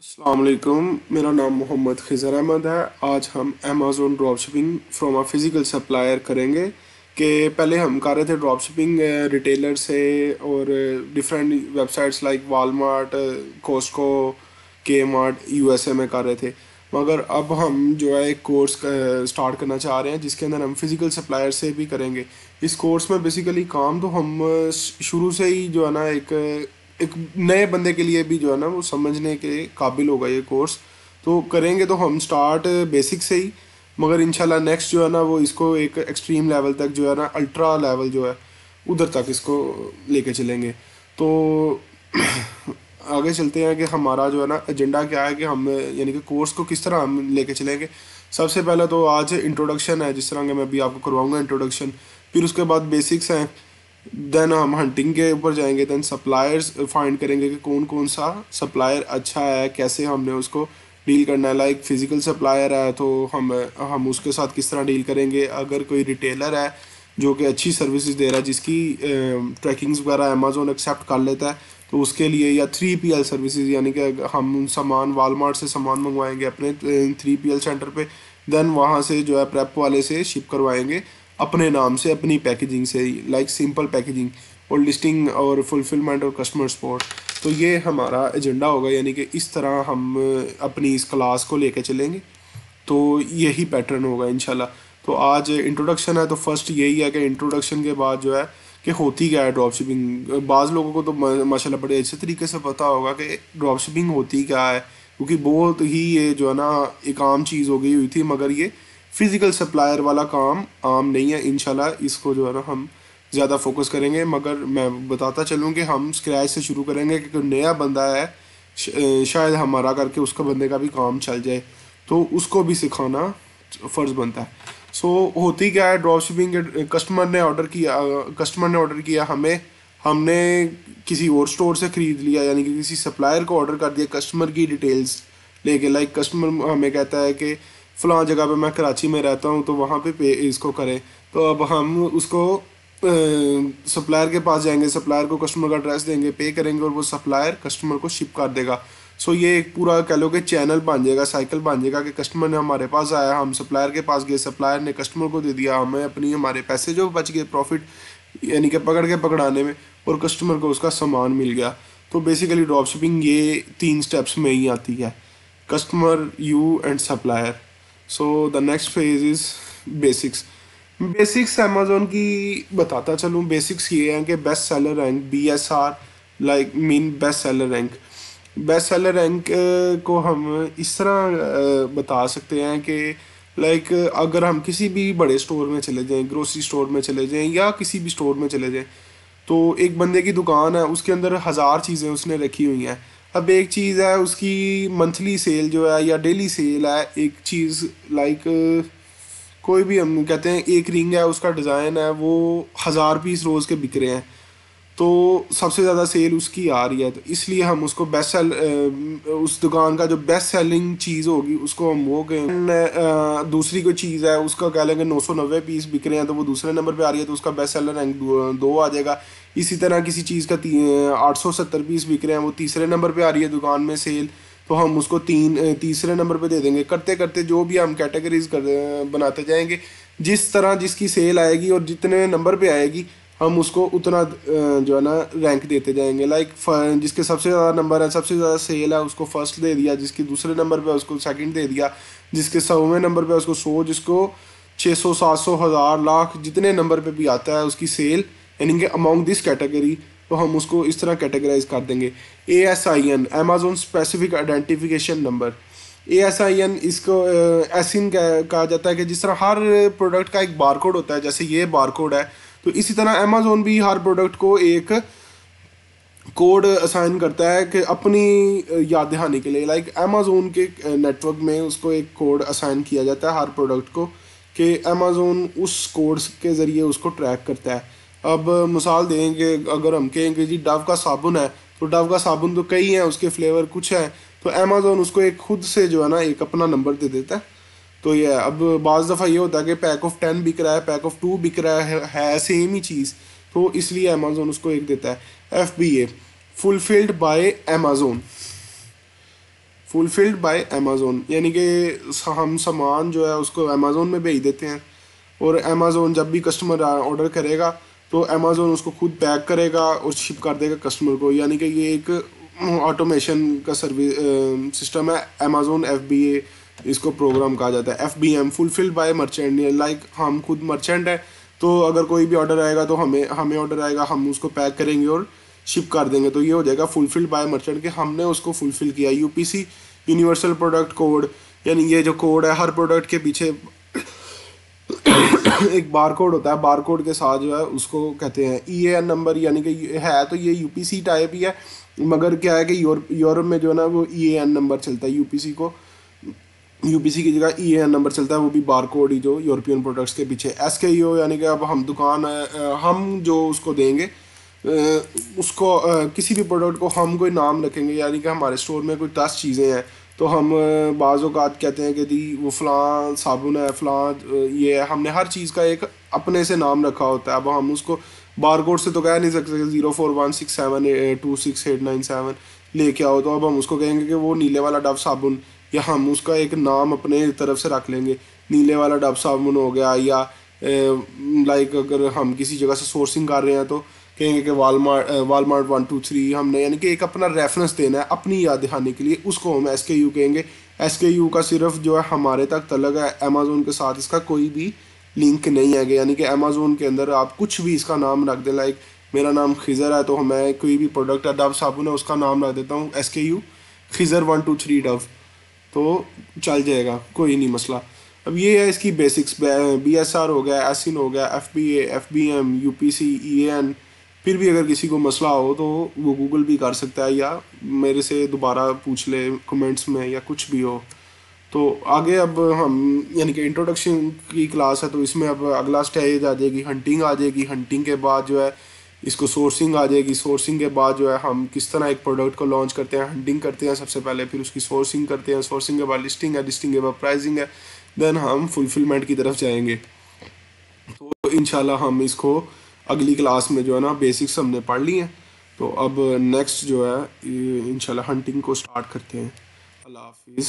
अस्सलाम वालेकुम। मेरा नाम मोहम्मद खिज़र अहमद है। आज हम Amazon drop shipping from a physical supplier करेंगे। कि पहले हम कर रहे थे ड्रॉप शिपिंग रिटेलर से और different websites like Walmart, Costco, Kmart USA में कर रहे थे। मगर अब हम जो है एक कोर्स स्टार्ट करना चाह रहे हैं जिसके अंदर हम फिज़िकल सप्लायर से भी करेंगे। इस कोर्स में बेसिकली काम तो हम शुरू से ही जो है ना एक नए बंदे के लिए भी जो है ना वो समझने के काबिल होगा ये कोर्स। तो करेंगे तो हम स्टार्ट बेसिक से ही, मगर इंशाल्लाह नेक्स्ट जो है ना वो इसको एक एक्सट्रीम लेवल तक जो है ना अल्ट्रा लेवल जो है उधर तक इसको लेके चलेंगे। तो आगे चलते हैं कि हमारा जो है ना एजेंडा क्या है कि हम यानी कि कोर्स को किस तरह हम लेके चलेंगे। सबसे पहले तो आज इंट्रोडक्शन है, जिस तरह के मैं भी आपको करवाऊंगा इंट्रोडक्शन। फिर उसके बाद बेसिक्स हैं। देन हम हंटिंग के ऊपर जाएंगे। देन सप्लायर्स फाइंड करेंगे कि कौन कौन सा सप्लायर अच्छा है, कैसे हमने उसको डील करना है। लाइक फिजिकल सप्लायर है तो हम उसके साथ किस तरह डील करेंगे। अगर कोई रिटेलर है जो कि अच्छी सर्विसेज दे रहा है, जिसकी ट्रैकिंग्स वगैरह अमेजोन एक्सेप्ट कर लेता है, तो उसके लिए, या 3PL सर्विसेज यानी कि हम सामान वालमार्ट से सामान मंगवाएंगे अपने 3PL सेंटर पे। देन वहाँ से जो है प्रेप वाले से शिप करवाएंगे अपने नाम से, अपनी पैकेजिंग से, लाइक सिंपल पैकेजिंग और लिस्टिंग और फुलफिलमेंट और कस्टमर सपोर्ट। तो ये हमारा एजेंडा होगा, यानी कि इस तरह हम अपनी इस क्लास को लेके चलेंगे। तो यही पैटर्न होगा इंशाल्लाह। तो आज इंट्रोडक्शन है तो फर्स्ट यही है कि इंट्रोडक्शन के बाद जो है कि होती क्या है ड्रॉप शिपिंग। बाज़ लोगों को तो माशाल्लाह बड़े अच्छे तरीके से पता होगा कि ड्रॉप शिपिंग होती क्या है, क्योंकि बहुत ही ये जो है ना एक आम चीज़ हो गई हुई थी। मगर ये फिज़िकल सप्लायर वाला काम आम नहीं है। इंशाल्लाह इसको जो है ना हम ज़्यादा फोकस करेंगे। मगर मैं बताता चलूँ कि हम स्क्रैच से शुरू करेंगे कि कोई नया बंदा है, शायद हमारा करके उसका बंदे का भी काम चल जाए, तो उसको भी सिखाना फ़र्ज़ बनता है। सो होती क्या है ड्रॉप शिपिंग। कस्टमर ने ऑर्डर किया हमें, हमने किसी और स्टोर से ख़रीद लिया, यानी कि किसी सप्लायर को ऑर्डर कर दिया कस्टमर की डिटेल्स लेके। लाइक कस्टमर हमें कहता है कि फ़लाँ जगह पे मैं कराची में रहता हूँ, तो वहाँ पे इसको करें। तो अब हम उसको सप्लायर के पास जाएंगे, सप्लायर को कस्टमर का एड्रेस देंगे, पे करेंगे और वो सप्लायर कस्टमर को शिप कर देगा। सो ये एक पूरा कह लो कि चैनल बन जाएगा, साइकिल बन जाएगा कि कस्टमर ने हमारे पास आया, हम सप्लायर के पास गए, सप्लायर ने कस्टमर को दे दिया, हमें अपनी हमारे पैसे जो बच गए प्रॉफिट यानी कि पकड़ के पकड़ाने में, और कस्टमर को उसका सामान मिल गया। तो बेसिकली ड्रॉप शिपिंग ये 3 स्टेप्स में ही आती है, customer, you and supplier. So the next phase is basics. Basics Amazon की बताता चलूँ। बेसिक्स ये हैं कि best seller rank, BSR, like mean best seller rank. Best seller rank को हम इस तरह बता सकते हैं कि लाइक अगर हम किसी भी बड़े स्टोर में चले जाएं, ग्रोसरी स्टोर में चले जाएं या किसी भी स्टोर में चले जाएं, तो एक बंदे की दुकान है, उसके अंदर 1000 चीज़ें उसने रखी हुई हैं। अब एक चीज़ है उसकी मंथली सेल जो है या डेली सेल है, एक चीज़ लाइक कोई भी, हम कहते हैं एक रिंग है, उसका डिज़ाइन है, वो 1000 पीस रोज़ के बिक रहे हैं, तो सबसे ज़्यादा सेल उसकी आ रही है। तो इसलिए हम उसको उस दुकान का जो बेस्ट सेलिंग चीज़ होगी उसको हम वो कहें। दूसरी कोई चीज़ है, उसका कह लेंगे 990 पीस बिक रहे हैं, तो वो दूसरे नंबर पे आ रही है, तो उसका बेस्ट सेलर रैंक 2 आ जाएगा। इसी तरह किसी चीज़ का 870 पीस बिक रहे हैं, वो तीसरे नंबर पे आ रही है दुकान में सेल, तो हम उसको तीसरे नंबर पे दे देंगे। करते करते जो भी हम कैटेगरीज बनाते जाएंगे, जिस तरह जिसकी सेल आएगी और जितने नंबर पे आएगी, हम उसको उतना जो है ना रैंक देते जाएंगे। लाइक जिसके सबसे ज़्यादा नंबर है, सबसे ज़्यादा सेल है, उसको फर्स्ट दे दिया, जिसकी दूसरे नंबर पे उसको सेकंड दे दिया, जिसके 100वें नंबर पे उसको 100, जिसको 600, 700, 1000, लाख जितने नंबर पे भी आता है उसकी सेल, यानी कि अमॉन्ग दिस कैटेगरी, तो हम उसको इस तरह कैटेगराइज कर देंगे। ASIN, Amazon specific identification number. ASIN इसको एसिन कहा जाता है कि जिस तरह हर प्रोडक्ट का एक बारकोड होता है, जैसे ये बारकोड है, तो इसी तरह अमेजोन भी हर प्रोडक्ट को एक कोड असाइन करता है कि अपनी याद दहानी के लिए। लाइक अमेजोन के नेटवर्क में उसको एक कोड असाइन किया जाता है हर प्रोडक्ट को, कि अमेजोन उस कोड के ज़रिए उसको ट्रैक करता है। अब मिसाल देंगे, अगर हम कहेंगे जी डव का साबुन है, तो डव का साबुन तो कई हैं, उसके फ्लेवर कुछ हैं, तो अमेजोन उसको एक खुद से जो है ना एक अपना नंबर दे देता है। तो ये अब बाज़ दफ़ा ये होता है कि पैक ऑफ 10 बिक रहा है, पैक ऑफ 2 बिक रहा है सेम ही चीज़, तो इसलिए अमेजोन उसको एक देता है। FBA, fulfilled by Amazon. Fulfilled by Amazon, यानी कि हम सामान जो है उसको अमेज़ोन में भेज देते हैं, और अमेज़ोन जब भी कस्टमर ऑर्डर करेगा तो अमेज़ोन उसको खुद पैक करेगा और शिप कर देगा कस्टमर को। यानी कि ये एक ऑटोमेशन का सर्विस सिस्टम है। अमेज़ोन FBA इसको प्रोग्राम कहा जाता है, FBM, fulfilled by merchant. Like हम खुद मर्चेंट है, तो अगर कोई भी ऑर्डर आएगा तो हमें हमें ऑर्डर आएगा, हम उसको पैक करेंगे और शिप कर देंगे, तो ये हो जाएगा फुलफिल्ड बाय मर्चेंट के हमने उसको फुलफिल किया। UPC, यूनिवर्सल प्रोडक्ट कोड, यानी ये जो कोड है हर प्रोडक्ट के पीछे एक बार कोड होता है, बार कोड के साथ जो है उसको कहते हैं EAN नंबर। यानी कि है तो ये UPC टाइप ही है, मगर क्या है कि यूरोप में जो है ना वो EAN नंबर चलता है। UPC की जगह EAN नंबर चलता है, वो भी बार कोड ही जो यूरोपियन प्रोडक्ट्स के पीछे SKU। यानी कि अब हम दुकान हम जो उसको देंगे उसको किसी भी प्रोडक्ट को हम कोई नाम रखेंगे। यानी कि हमारे स्टोर में कोई 10 चीज़ें हैं, तो हम बाज़ औक़ात कहते हैं कि दी वो फ़लाँ साबुन है, फ़लाँ ये है। हमने हर चीज़ का एक अपने से नाम रखा होता है। अब हम उसको बारकोड से तो कह नहीं सकते 0416726897 लेके आओ, तो अब हम उसको कहेंगे कि वो नीले वाला डव साबुन, या हम उसका एक नाम अपने तरफ से रख लेंगे, नीले वाला डव साबुन हो गया। या लाइक अगर हम किसी जगह से सोर्सिंग कर रहे हैं तो कहेंगे कि वालमार्ट 123 हमने, यानी कि एक अपना रेफरेंस देना है अपनी याद दिखाने के लिए, उसको हम SKU कहेंगे। SKU का सिर्फ जो है हमारे तक तलक है, अमेज़ोन के साथ इसका कोई भी लिंक नहीं है। यानी कि अमेज़ोन के अंदर आप कुछ भी इसका नाम रख दें, लाइक मेरा नाम खिज़र है तो मैं कोई भी प्रोडक्ट है डव साबुन है उसका नाम रख देता हूँ SKU खिज़र 123 डव, तो चल जाएगा, कोई नहीं मसला। अब ये है इसकी बेसिक्स, BSR हो गया, एसिन हो गया, FBA, FBM, UPC, EAN। फिर भी अगर किसी को मसला हो तो वो गूगल भी कर सकता है, या मेरे से दोबारा पूछ ले कमेंट्स में, या कुछ भी हो। तो आगे अब हम यानी कि इंट्रोडक्शन की क्लास है, तो इसमें अब अगला स्टेज आ जाएगी हंटिंग आ जाएगी। हंटिंग के बाद जो है इसको सोर्सिंग आ जाएगी। सोर्सिंग के बाद जो है हम किस तरह एक प्रोडक्ट को लॉन्च करते हैं, हंटिंग करते हैं सबसे पहले, फिर उसकी सोर्सिंग करते हैं, सोर्सिंग के बाद लिस्टिंग है, लिस्टिंग के बाद प्राइसिंग है, देन हम फुलफिलमेंट की तरफ जाएंगे। तो इंशाल्लाह हम इसको अगली क्लास में जो है ना बेसिक्स हमने पढ़ ली हैं, तो अब नेक्स्ट जो है इंशाल्लाह हंटिंग को स्टार्ट करते हैं। अल्लाह हाफिज़।